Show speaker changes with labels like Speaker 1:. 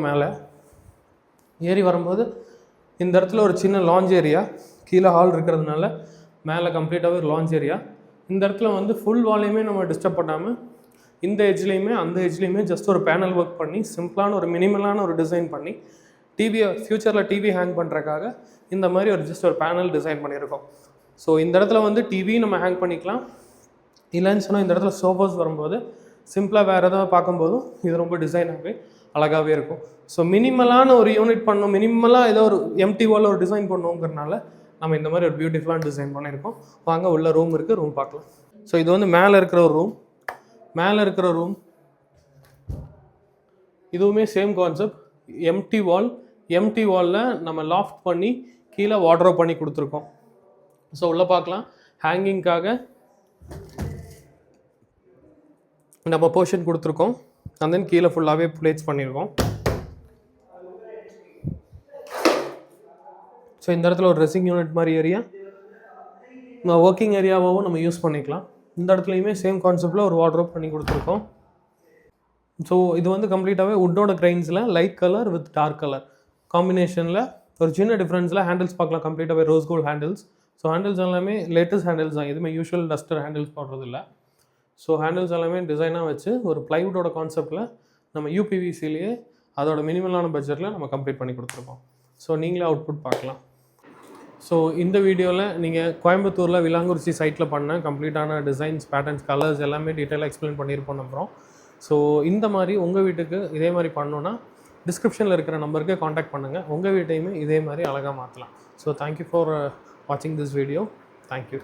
Speaker 1: மேலே ஏறி வரும்போது இந்த இடத்துல ஒரு சின்ன லாஞ்ச் ஏரியா, கீழே ஹால் இருக்கிறதுனால மேலே கம்ப்ளீட்டாகவே ஒரு லாஞ்ச் ஏரியா. இந்த இடத்துல வந்து ஃபுல் வால்யூமே நம்ம டிஸ்டர்ப் பண்ணாமல் இந்த எட்ஜ்லேயுமே அந்த எட்ஜ்லேயுமே ஜஸ்ட் ஒரு பேனல் ஒர்க் பண்ணி சிம்பிளான ஒரு மினிமலான ஒரு டிசைன் பண்ணி டிவியை ஃப்யூச்சரில் டிவி ஹேங் பண்ணுறதுக்காக இந்த மாதிரி ஒரு ஜஸ்ட் ஒரு பேனல் டிசைன் பண்ணியிருக்கோம். ஸோ இந்த இடத்துல வந்து டிவி நம்ம ஹேங் பண்ணிக்கலாம். இல்லைன்னு சொன்னால் இந்த இடத்துல சோஃபாஸ் வரும்போது சிம்பிளாக வேறு எதாவது பார்க்கும்போதும் இது ரொம்ப டிசைனாகவே அழகாகவே இருக்கும். ஸோ மினிமலான ஒரு யூனிட் பண்ணோம், மினிமலாக ஏதோ ஒரு எம்டி வால் ஒரு டிசைன் பண்ணுவோங்கிறனால நம்ம இந்த மாதிரி ஒரு பியூட்டிஃபுல்லான டிசைன் பண்ணியிருக்கோம். வாங்க உள்ள ரூம் இருக்குது, ரூம் பார்க்கலாம். ஸோ இது வந்து மேலே இருக்கிற ஒரு ரூம். மேலே இருக்கிற ரூம் இதுவுமே சேம் கான்செப்ட். எம்டி வாலில் நம்ம லாஃப்ட் பண்ணி கீழே வார்ட்ரோப் பண்ணி கொடுத்துருக்கோம். ஸோ உள்ளே பார்க்கலாம். ஹேங்கிங்காக நம்ம போர்ஷன் கொடுத்துருக்கோம். அண்ட் தென் கீழே ஃபுல்லாகவே பிளேஸ் பண்ணியிருக்கோம். ஸோ இந்த இடத்துல ஒரு ட்ரெஸ்ஸிங் யூனிட் மாதிரி ஏரியா, ஒர்க்கிங் ஏரியாவாகவும் நம்ம யூஸ் பண்ணிக்கலாம். இந்த இடத்துலையுமே சேம் கான்செப்டில் ஒரு வார்ட்ரோப் பண்ணி கொடுத்துருக்கோம். ஸோ இது வந்து கம்ப்ளீட்டாகவே உட்டோட கிரைன்ஸில் light colour with dark colour காம்பினேஷனில் ஒரு சின்ன டிஃப்ரென்ஸில் ஹேண்டில்ஸ் பார்க்கலாம். கம்ப்ளீட்டாகவே rose gold handles. So handles எல்லாமே லேட்டஸ்ட் ஹேண்டில்ஸ் தான், எதுவுமே யூஷுவல் டஸ்டர் ஹேண்டில்ஸ் போடுறது இல்லை. ஸோ ஹேண்டில்ஸ் எல்லாமே டிசைனாக வச்சு ஒரு ப்ளைவுட்டோட கான்செப்டில் நம்ம யூபிவிசிலேயே அதோட மினிமலான பட்ஜெட்டில் நம்ம கம்ப்ளீட் பண்ணி கொடுத்துருக்கோம். ஸோ நீங்களே அவுட்புட் பார்க்கலாம். ஸோ இந்த வீடியோவில் நீங்கள் கோயம்புத்தூரில் விலாங்குறிச்சி சைட்டில் பண்ண கம்ப்ளீட்டான டிசைன்ஸ், பேட்டர்ன்ஸ், கலர்ஸ் எல்லாமே டீட்டெயிலாக எக்ஸ்பிளைன் பண்ணியிருப்போம் நம்புகிறோம். ஸோ இந்த மாதிரி உங்கள் வீட்டுக்கு இதே மாதிரி பண்ணோன்னா டிஸ்கிரிப்ஷனில் இருக்கிற நம்பருக்கு காண்டாக்ட் பண்ணுங்கள். உங்கள் வீட்டையுமே இதே மாதிரி அழகாக மாற்றலாம். ஸோ தேங்க்யூ ஃபார் வாட்சிங் திஸ் வீடியோ. தேங்க்யூ.